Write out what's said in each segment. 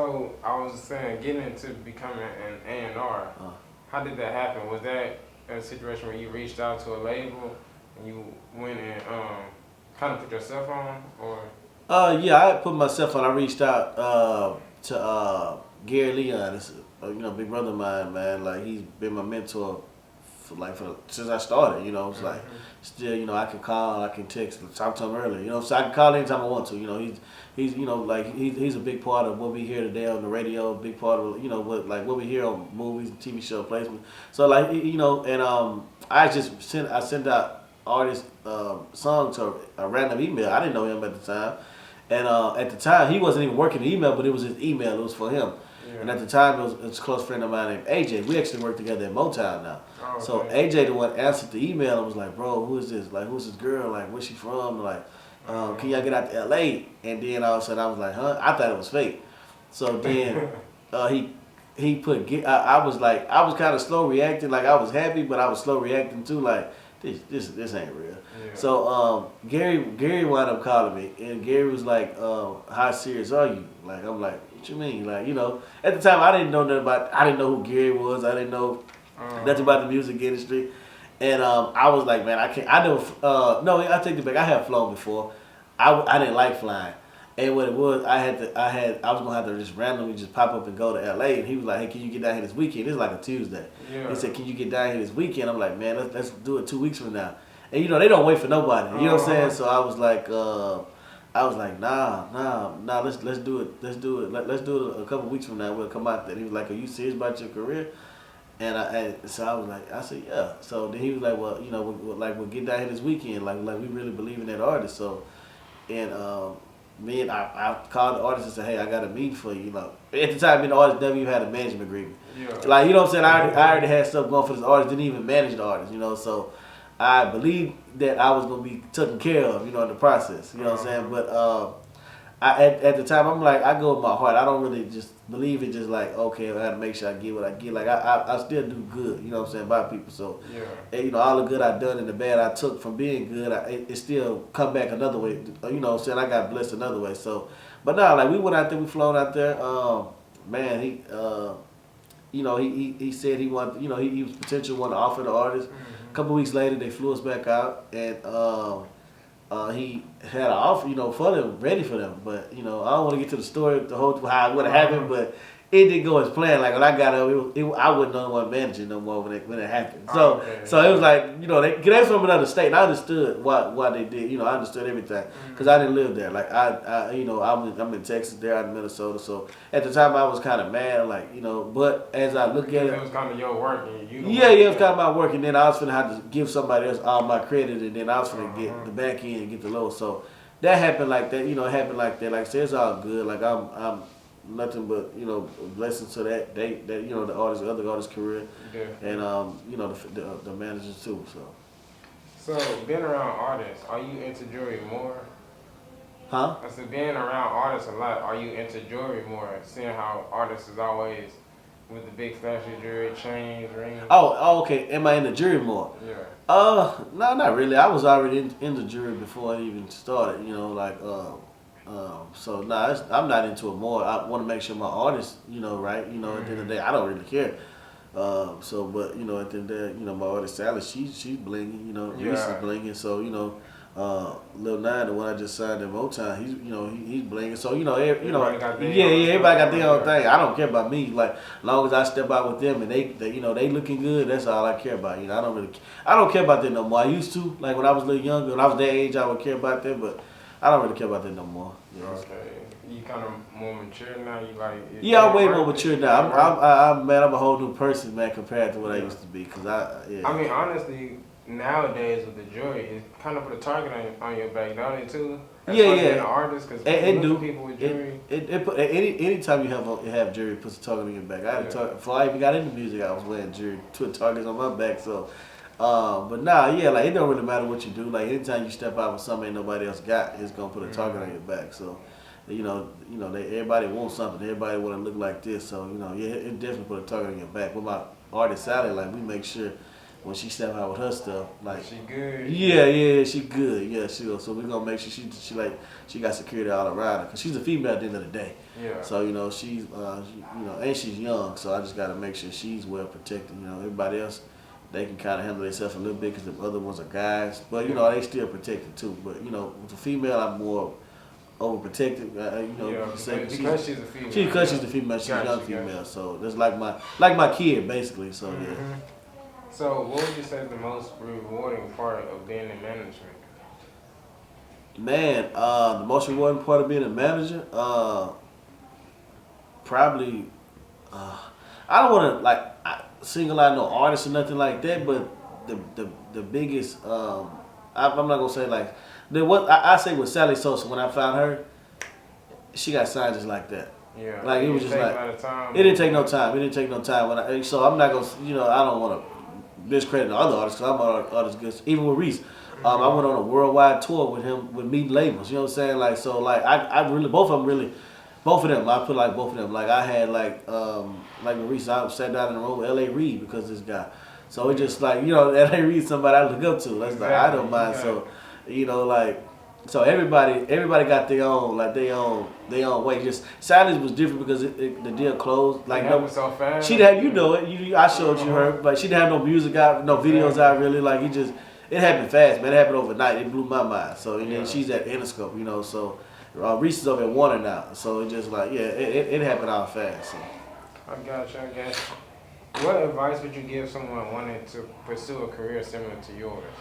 So I was saying, getting into becoming an A&R, how did that happen? Was that a situation where you reached out to a label and you went and kind of put yourself on, or? Yeah, I put myself on. I reached out to Gary Leon. It's big brother of mine, man. Like he's been my mentor for since I started. It's like still, I can call, I can text, talk to him earlier. So I can call anytime I want to. He's like he's a big part of what we hear today on the radio. A big part of what we hear on movies, and TV show placement. So like and I sent out artist song to a random email. I didn't know him at the time. And at the time, he wasn't even working the email, but it was his email. It was for him. Yeah. And at the time, it was a close friend of mine named AJ. We actually work together at Motown now. Oh, okay. So AJ, the one answered the email and was like, "Bro, who is this? Like, who's this girl? Like, where's she from? Like, can y'all get out to LA?" And then all of a sudden, I was like, "Huh?" I thought it was fake. So then he put. I was kind of slow reacting. Like I was happy, but I was slow reacting too. Like this ain't real. Yeah. So Gary wound up calling me, and Gary was like, "How serious are you?" Like I'm like, "What you mean?" Like at the time I didn't know nothing about. I didn't know who Gary was. I didn't know nothing about the music industry, and I was like, "Man, I can't." I never. No, I take it back. I have flown before. I didn't like flying. And what it was, I was gonna have to just randomly just pop up and go to LA. And he was like, "Hey, can you get down here this weekend?" This is like a Tuesday. Yeah. He said, "Can you get down here this weekend?" I'm like, "Man, let's do it 2 weeks from now." And they don't wait for nobody. You know what I'm saying? So I was like, nah, let's do it. Let's do it. Let's do it a couple weeks from now. We'll come out there. And he was like, "Are you serious about your career?" So I was like, I said, "Yeah." So then he was like, "Well, we'll get down here this weekend. Like we really believe in that artist." So, and me and I called the artist and said, "Hey, I got a meeting for you." At the time, the artist never even had a management agreement. Yeah. Like what I'm saying, I already had stuff going for this artist. Didn't even manage the artist. So I believed that I was gonna be taken care of. In the process. You know what I'm saying? But at the time, I'm like, I go with my heart. I don't really just believe it. Just like, okay, I gotta make sure I get what I get. Like I still do good. You know what I'm saying, by people. So yeah. And, all the good I done and the bad I took from being good, it still come back another way. You know what I'm saying? I got blessed another way. So, but no, like we went out there, we flown out there. Man, he said he wanted. He was potential one to offer the artist. Mm-hmm. A couple weeks later, they flew us back out and. He had an offer, for them, ready for them. But, I don't want to get to the story, the whole how it would have happened, but it didn't go as planned. Like when I got up, I wasn't the one managing no more when it happened. So it was like, they're from another state. And I understood why they did. I understood everything because I didn't live there. Like I'm in Texas, they're out in Minnesota. So at the time I was kind of mad, But as I look at it was kind of your work. It was kind of my work, and then I was finna have to give somebody else all my credit, and then I was finna get the back end and get the low. So that happened like that. It happened like that. Like I said, it's all good. Like I'm nothing but blessings to that the other artist's career, and the managers too. So being around artists, are you into jewelry more? Huh? I said being around artists a lot. Are you into jewelry more? Seeing how artists is always with the big flashy jewelry, chains, rings. Oh, okay. Am I in the jewelry more? Yeah. No, not really. I was already in the jewelry before I even started. So nah, I'm not into it more. I want to make sure my artist, right. At the end of the day, I don't really care. But at the end of the day, my artist Sally, she's blinging. Reese is blinging. So Lil Nine, the one I just signed in Motown, he's blinging. So everybody got their own thing. I don't care about me. Like as long as I step out with them and they looking good, that's all I care about. I don't care about that no more. I used to, like when I was a little younger, when I was that age, I would care about that, but I don't really care about that no more. Okay. You kind of more mature now. I'm way more mature now. I'm a whole new person, man, compared to what I used to be. I mean, honestly, nowadays with the jewelry, it kind of put a target on your back, don't it too? Being an artist, because people with jewelry. Anytime you have jewelry, it puts a target on your back. I had a target before I even got into music. I was wearing jewelry, 2 targets on my back. So. But it don't really matter what you do. Like anytime you step out with something ain't nobody else got, it's gonna put a target on your back. So, everybody wants something. Everybody want to look like this. So, it definitely put a target on your back. With my artist Sally, like we make sure when she step out with her stuff, like She good. yeah, she good, yeah, she will. So we gonna make sure she got security all around her, cause she's a female at the end of the day. Yeah. So she's and she's young, so I just gotta make sure she's well protected. Everybody else, they can kind of handle themselves a little bit, cause the other ones are guys, but they still protected too. But with the female, I'm more overprotected. Because she's a female. Because she's a female, she's a young female. So that's like my kid basically. So yeah. So what would you say is the most rewarding part of being in management? Man, the most rewarding part of being a manager, probably, I don't want to single out no artists or nothing like that, but the biggest, I'm not gonna say I say with Sally Sosa, when I found her, she got signed just like that. Yeah. Like it was just like time, it didn't take no time. It didn't take no time. So I'm not gonna, I don't want to discredit the other artists, because I'm an artist good. Even with Reese, I went on a worldwide tour with him with meeting labels. You know what I'm saying? I really both of them. I put both of them. Like I had like with Reese, I sat down in the room with L.A. Reid because of this guy. So it just L.A. Reid somebody I look up to. That's exactly. I don't mind. So so everybody got their own way. Just Sally's was different because the deal closed. Like it was so fast. She didn't have I showed you her, but she didn't have no music out, no videos out really. Like it happened fast, man. It happened overnight. It blew my mind. So and then she's at Interscope, So Reese is over at Warner now. So it just it happened all fast. So. I got you. What advice would you give someone wanting to pursue a career similar to yours?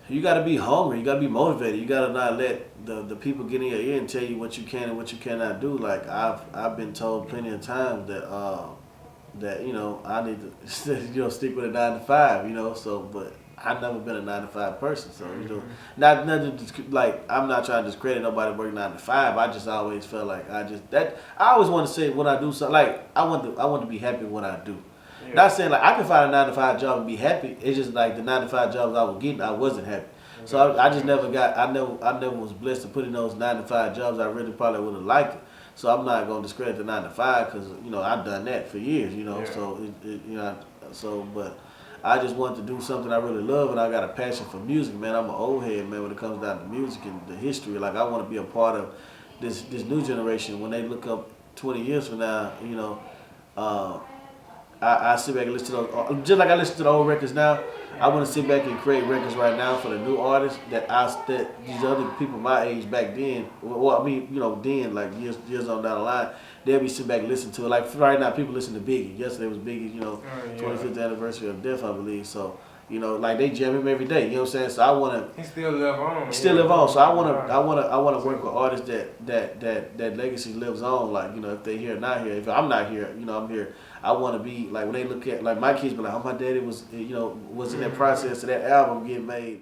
You gotta be hungry. You gotta be motivated. You gotta not let the people get in your ear and tell you what you can and what you cannot do. Like I've been told plenty of times that I need to stick with a 9 to 5. So but I've never been a 9 to 5 person. So not nothing I'm not trying to discredit nobody working 9 to 5. I just always felt like I always want to say when I do something I want to be happy when I do. Yeah. Not saying I can find a 9 to 5 job and be happy. It's just the 9 to 5 jobs I was getting, I wasn't happy. Okay. So I just never was blessed to put in those 9 to 5 jobs. I really probably would have liked it. So I'm not gonna discredit the 9 to 5 because I've done that for years. Yeah. So but I just wanted to do something I really love, and I got a passion for music, man. I'm an old head, man, when it comes down to music and the history. Like I want to be a part of this new generation when they look up 20 years from now. I sit back and listen to those, just like I listen to the old records now. I want to sit back and create records right now for the new artists that these other people my age back then. Well, I mean, then like years on down the line, they'll be sitting back and listen to it. Like right now, people listen to Biggie. Yesterday was Biggie's, 25th anniversary of death, I believe. So. They jam him every day. You know what I'm saying? So I want to. He still live on. Live on. So I want to work with artists that legacy lives on. Like if they here, not here. If I'm not here, I'm here. I want to be like when they look at my kids be like, oh, my daddy was was in that process of that album getting made.